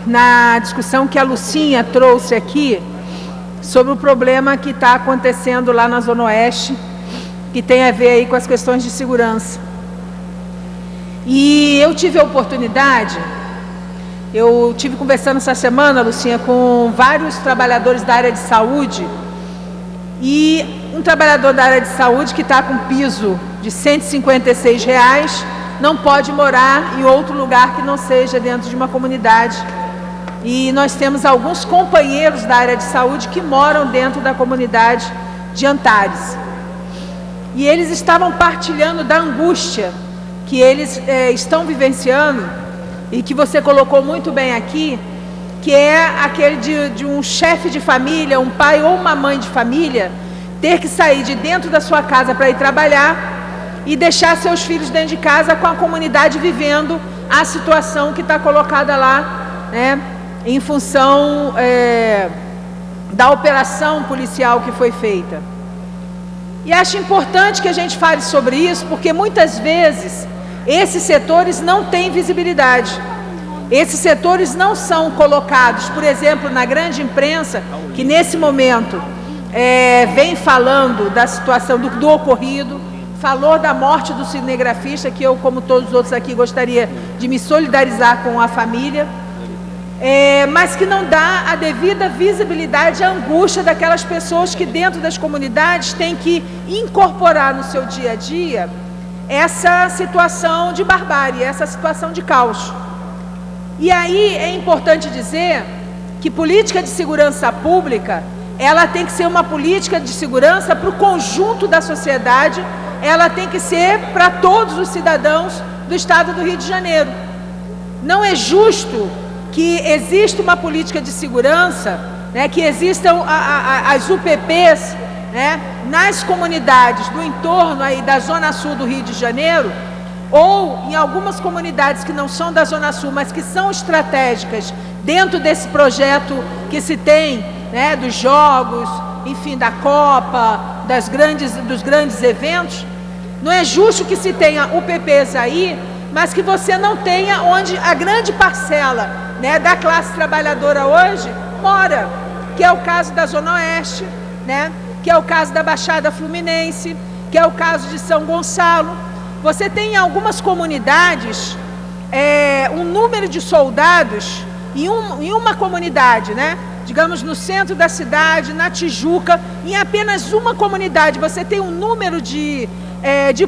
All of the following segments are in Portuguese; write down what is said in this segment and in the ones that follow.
na discussão que a Lucinha trouxe aqui sobre o problema que está acontecendo lá na Zona Oeste, que tem a ver aí com as questões de segurança. E eu tive a oportunidade, eu tive conversando essa semana, Lucinha, com vários trabalhadores da área de saúde, e um trabalhador da área de saúde que está com piso de R$156 não pode morar em outro lugar que não seja dentro de uma comunidade. E nós temos alguns companheiros da área de saúde que moram dentro da comunidade de Antares. E eles estavam partilhando da angústia que eles estão vivenciando, e que você colocou muito bem aqui, que é aquele de um chefe de família, um pai ou uma mãe de família, ter que sair de dentro da sua casa para ir trabalhar e deixar seus filhos dentro de casa com a comunidade vivendo a situação que está colocada lá, né, em função da operação policial que foi feita. E acho importante que a gente fale sobre isso, porque muitas vezes esses setores não têm visibilidade. Esses setores não são colocados, por exemplo, na grande imprensa, que nesse momento vem falando da situação do ocorrido, falou da morte do cinegrafista, que eu, como todos os outros aqui, gostaria de me solidarizar com a família, mas que não dá a devida visibilidade à angústia daquelas pessoas que dentro das comunidades têm que incorporar no seu dia a dia essa situação de barbárie, essa situação de caos. E aí é importante dizer que política de segurança pública, ela tem que ser uma política de segurança para o conjunto da sociedade, ela tem que ser para todos os cidadãos do estado do Rio de Janeiro. Não é justo que exista uma política de segurança, né, que existam as UPPs, né, nas comunidades do entorno aí da Zona Sul do Rio de Janeiro, ou em algumas comunidades que não são da Zona Sul, mas que são estratégicas dentro desse projeto que se tem, né, dos jogos, enfim, da Copa, dos grandes eventos. Não é justo que se tenha UPPs aí, mas que você não tenha onde a grande parcela, né, da classe trabalhadora hoje mora, que é o caso da Zona Oeste, né, que é o caso da Baixada Fluminense, que é o caso de São Gonçalo. Você tem em algumas comunidades um número de soldados em uma comunidade, né? Digamos no centro da cidade, na Tijuca, em apenas uma comunidade você tem um número de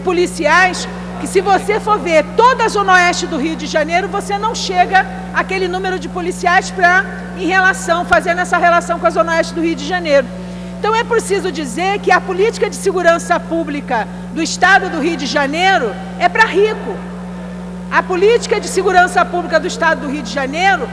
policiais que, se você for ver toda a Zona Oeste do Rio de Janeiro, você não chega àquele número de policiais fazendo essa relação com a Zona Oeste do Rio de Janeiro. Então é preciso dizer que a política de segurança pública do estado do Rio de Janeiro é para rico. A política de segurança pública do estado do Rio de Janeiro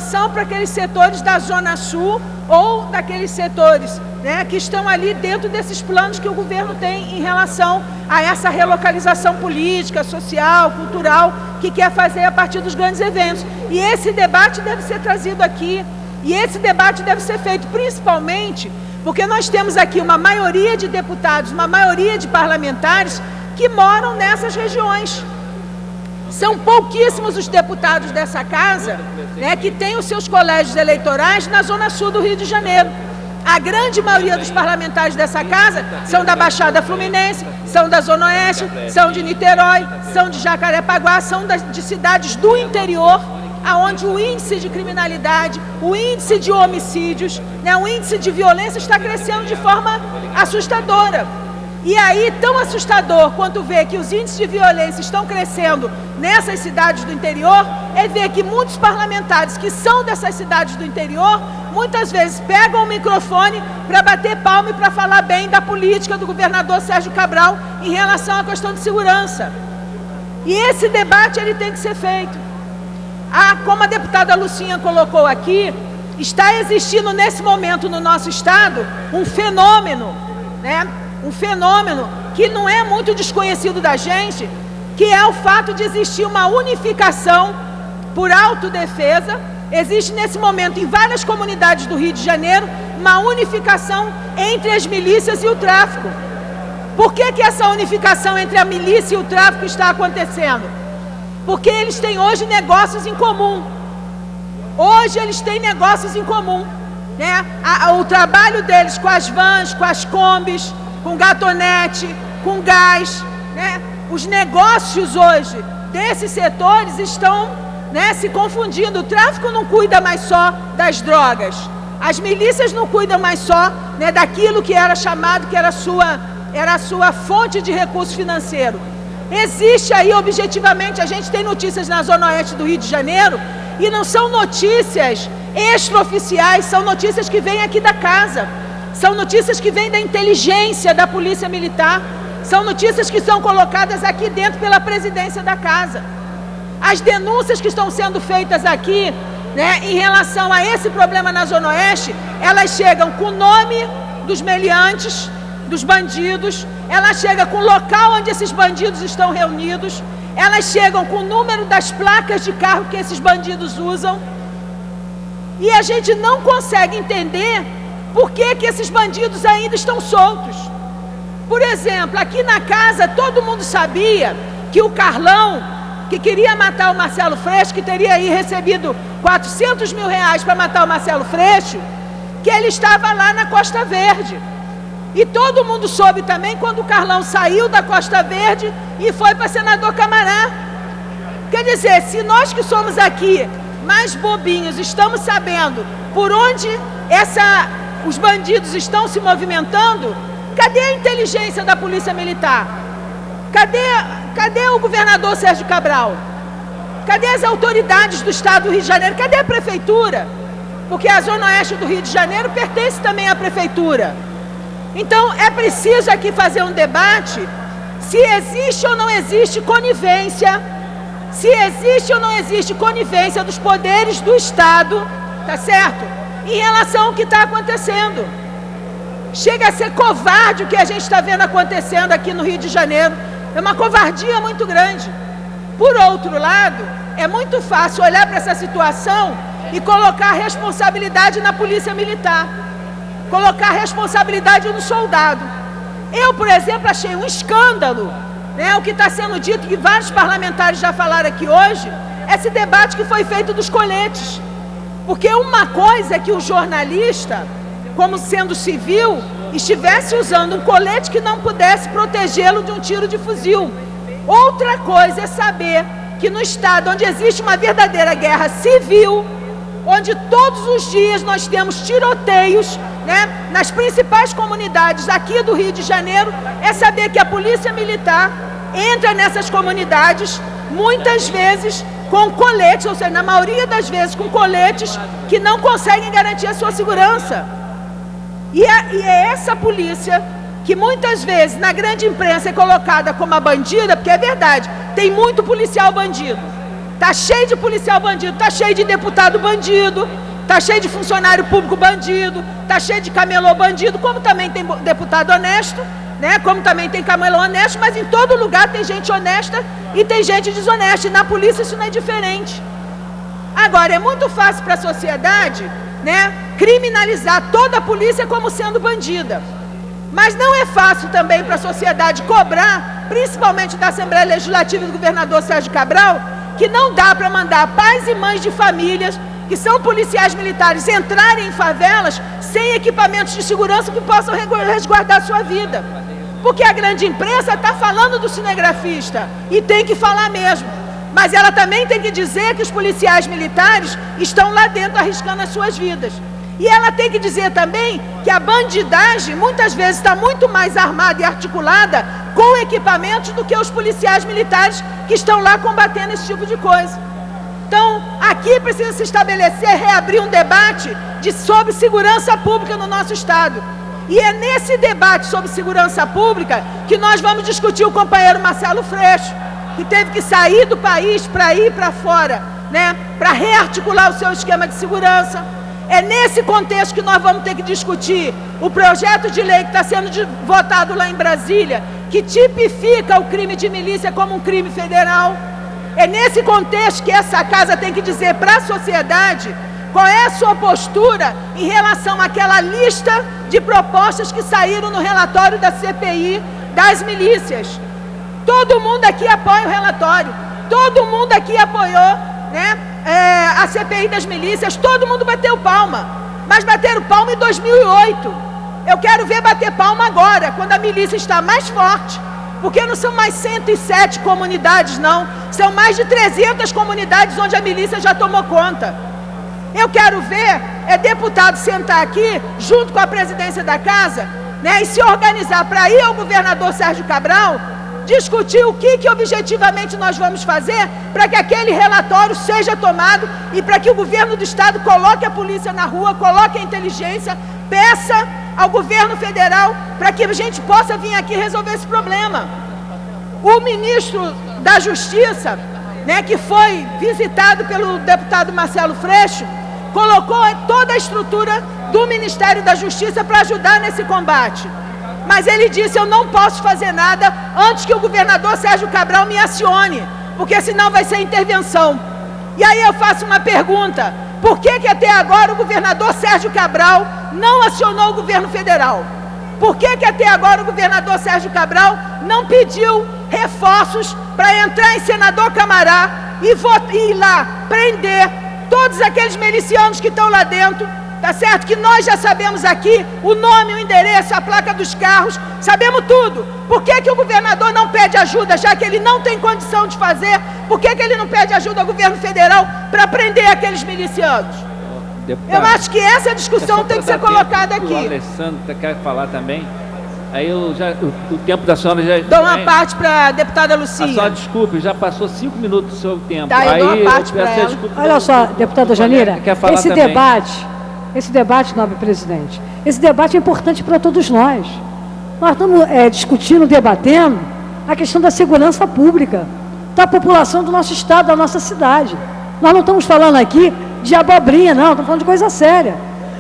são para aqueles setores da Zona Sul ou daqueles setores, né, que estão ali dentro desses planos que o governo tem em relação a essa relocalização política, social, cultural, que quer fazer a partir dos grandes eventos. E esse debate deve ser trazido aqui, e esse debate deve ser feito principalmente porque nós temos aqui uma maioria de deputados, uma maioria de parlamentares que moram nessas regiões. São pouquíssimos os deputados dessa casa, né, que têm os seus colégios eleitorais na Zona Sul do Rio de Janeiro. A grande maioria dos parlamentares dessa casa são da Baixada Fluminense, são da Zona Oeste, são de Niterói, são de Jacarepaguá, são de cidades do interior, aonde o índice de criminalidade, o índice de homicídios, né, o índice de violência está crescendo de forma assustadora. E aí, tão assustador quanto ver que os índices de violência estão crescendo nessas cidades do interior, é ver que muitos parlamentares que são dessas cidades do interior, muitas vezes pegam o microfone para bater palma e para falar bem da política do governador Sérgio Cabral em relação à questão de segurança. E esse debate ele tem que ser feito. Como a deputada Lucinha colocou aqui, está existindo nesse momento no nosso estado um fenômeno, né? Um fenômeno que não é muito desconhecido da gente, que é o fato de existir uma unificação por autodefesa. Existe nesse momento em várias comunidades do Rio de Janeiro uma unificação entre as milícias e o tráfico. Por que essa unificação entre a milícia e o tráfico está acontecendo? Porque eles têm hoje negócios em comum. hoje eles têm negócios em comum, né? O trabalho deles com as vans, com as combis, com gatonete, com gás, né? Os negócios hoje desses setores estão, né, se confundindo. O tráfico não cuida mais só das drogas, as milícias não cuidam mais só, né, daquilo que era chamado, que era a sua fonte de recurso financeiro. Existe aí, objetivamente, a gente tem notícias na Zona Oeste do Rio de Janeiro, e não são notícias extraoficiais, são notícias que vêm aqui da casa, são notícias que vêm da inteligência da Polícia Militar, são notícias que são colocadas aqui dentro pela presidência da casa. As denúncias que estão sendo feitas aqui, né, em relação a esse problema na Zona Oeste, elas chegam com o nome dos meliantes, dos bandidos, elas chegam com o local onde esses bandidos estão reunidos, elas chegam com o número das placas de carro que esses bandidos usam, e a gente não consegue entender por que esses bandidos ainda estão soltos. Por exemplo, aqui na casa todo mundo sabia que o Carlão, que queria matar o Marcelo Freixo, que teria aí recebido 400 mil reais para matar o Marcelo Freixo, que ele estava lá na Costa Verde. E todo mundo soube também quando o Carlão saiu da Costa Verde e foi para Senador Camará. Quer dizer, se nós que somos aqui mais bobinhos estamos sabendo por onde os bandidos estão se movimentando, cadê a inteligência da Polícia Militar? Cadê o governador Sérgio Cabral? Cadê as autoridades do Estado do Rio de Janeiro? Cadê a Prefeitura? Porque a Zona Oeste do Rio de Janeiro pertence também à Prefeitura. Então, é preciso aqui fazer um debate se existe ou não existe conivência, se existe ou não existe conivência dos poderes do Estado, tá certo? Em relação ao que está acontecendo. Chega a ser covarde o que a gente está vendo acontecendo aqui no Rio de Janeiro. É uma covardia muito grande. Por outro lado, é muito fácil olhar para essa situação e colocar a responsabilidade na Polícia Militar, colocar a responsabilidade no soldado. Eu, por exemplo, achei um escândalo, né, o que está sendo dito, que vários parlamentares já falaram aqui hoje, esse debate que foi feito dos coletes. Porque uma coisa é que o jornalista, como sendo civil, estivesse usando um colete que não pudesse protegê-lo de um tiro de fuzil. Outra coisa é saber que no estado onde existe uma verdadeira guerra civil, onde todos os dias nós temos tiroteios, né, nas principais comunidades aqui do Rio de Janeiro, é saber que a Polícia Militar entra nessas comunidades, muitas vezes com coletes, ou seja, na maioria das vezes com coletes que não conseguem garantir a sua segurança. E é essa polícia que muitas vezes na grande imprensa é colocada como a bandida, porque é verdade, tem muito policial bandido. Tá cheio de policial bandido, tá cheio de deputado bandido, tá cheio de funcionário público bandido, tá cheio de camelô bandido, como também tem deputado honesto, né? Como também tem camelô honesto, mas em todo lugar tem gente honesta e tem gente desonesta, e na polícia isso não é diferente. Agora, é muito fácil para a sociedade, né, criminalizar toda a polícia como sendo bandida. Mas não é fácil também para a sociedade cobrar, principalmente da Assembleia Legislativa e do governador Sérgio Cabral, que não dá para mandar pais e mães de famílias que são policiais militares entrarem em favelas sem equipamentos de segurança que possam resguardar sua vida. Porque a grande imprensa está falando do cinegrafista, e tem que falar mesmo. Mas ela também tem que dizer que os policiais militares estão lá dentro arriscando as suas vidas. E ela tem que dizer também que a bandidagem muitas vezes está muito mais armada e articulada com equipamentos do que os policiais militares que estão lá combatendo esse tipo de coisa. Então, aqui precisa se estabelecer, reabrir um debate sobre segurança pública no nosso Estado. E é nesse debate sobre segurança pública que nós vamos discutir o companheiro Marcelo Freixo, que teve que sair do país para ir para fora, né, para rearticular o seu esquema de segurança. É nesse contexto que nós vamos ter que discutir o projeto de lei que está sendo votado lá em Brasília, que tipifica o crime de milícia como um crime federal. É nesse contexto que essa casa tem que dizer para a sociedade qual é a sua postura em relação àquela lista de propostas que saíram no relatório da CPI das milícias. Todo mundo aqui apoia o relatório, todo mundo aqui apoiou, né, a CPI das milícias, todo mundo bateu palma, mas bateram palma em 2008. Eu quero ver bater palma agora, quando a milícia está mais forte, porque não são mais 107 comunidades, não, são mais de 300 comunidades onde a milícia já tomou conta. Eu quero ver deputado sentar aqui, junto com a presidência da casa, né, e se organizar para ir ao governador Sérgio Cabral, discutir o que objetivamente nós vamos fazer para que aquele relatório seja tomado e para que o governo do estado coloque a polícia na rua, coloque a inteligência, peça ao governo federal para que a gente possa vir aqui resolver esse problema. O ministro da Justiça, né, que foi visitado pelo deputado Marcelo Freixo, colocou toda a estrutura do Ministério da Justiça para ajudar nesse combate. Mas ele disse, eu não posso fazer nada antes que o governador Sérgio Cabral me acione, porque senão vai ser intervenção. E aí eu faço uma pergunta, por que até agora o governador Sérgio Cabral não acionou o governo federal? Por que até agora o governador Sérgio Cabral não pediu reforços para entrar em Senador Camará e ir lá prender todos aqueles milicianos que estão lá dentro? Tá certo? Que nós já sabemos aqui o nome, o endereço, a placa dos carros, sabemos tudo. Por que o governador não pede ajuda, já que ele não tem condição de fazer? Por que ele não pede ajuda ao governo federal para prender aqueles milicianos? Deputado, eu acho que essa discussão tem que ser colocada aqui. O Alessandro quer falar também. Aí o tempo da senhora já... Dou uma parte para a deputada Lucinha. Só desculpe, já passou 5 minutos do seu tempo. Tá, eu dou uma parte para ela. Olha só, deputada Janira, esse debate, nobre presidente, esse debate é importante para todos nós. Nós estamos discutindo, debatendo a questão da segurança pública, da população do nosso estado, da nossa cidade. Nós não estamos falando aqui de abobrinha, não, estamos falando de coisa séria.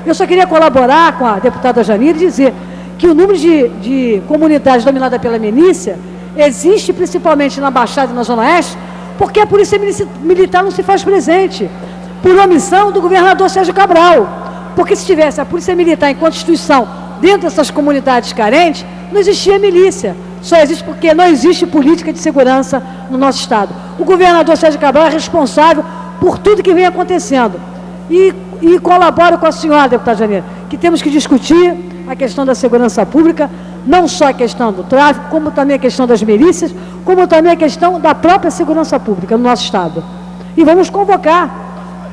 Eu só queria colaborar com a deputada Janira e dizer que o número de comunidades dominadas pela milícia existe principalmente na Baixada e na Zona Oeste, porque a polícia militar não se faz presente, por omissão do governador Sérgio Cabral. Porque se tivesse a polícia militar enquanto instituição dentro dessas comunidades carentes, não existia milícia. Só existe porque não existe política de segurança no nosso estado. O governador Sérgio Cabral é responsável por tudo que vem acontecendo. E colaboro com a senhora, deputada Janira, que temos que discutir a questão da segurança pública, não só a questão do tráfico, como também a questão das milícias, como também a questão da própria segurança pública no nosso estado. E vamos convocar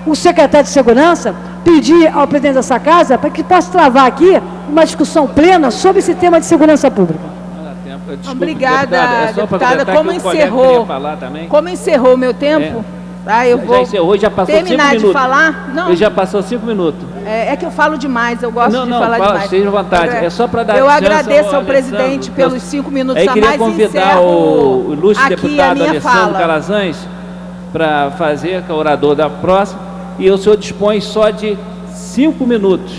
o secretário de Segurança, pedir ao presidente dessa casa para que possa travar aqui uma discussão plena sobre esse tema de segurança pública. Desculpe, obrigada, deputada. Como encerrou o meu tempo, eu vou já encerrou, já passou terminar 5 minutos. De falar. Não, ele já passou 5 minutos. É que eu falo demais, eu gosto de falar demais. Esteja à vontade. É só para dar eu agradeço ao presidente pelos 5 minutos a mais. Eu queria convidar o ilustre deputado Alessandro fala. Calazans para fazer, que é o orador da próxima, e o senhor dispõe só de 5 minutos.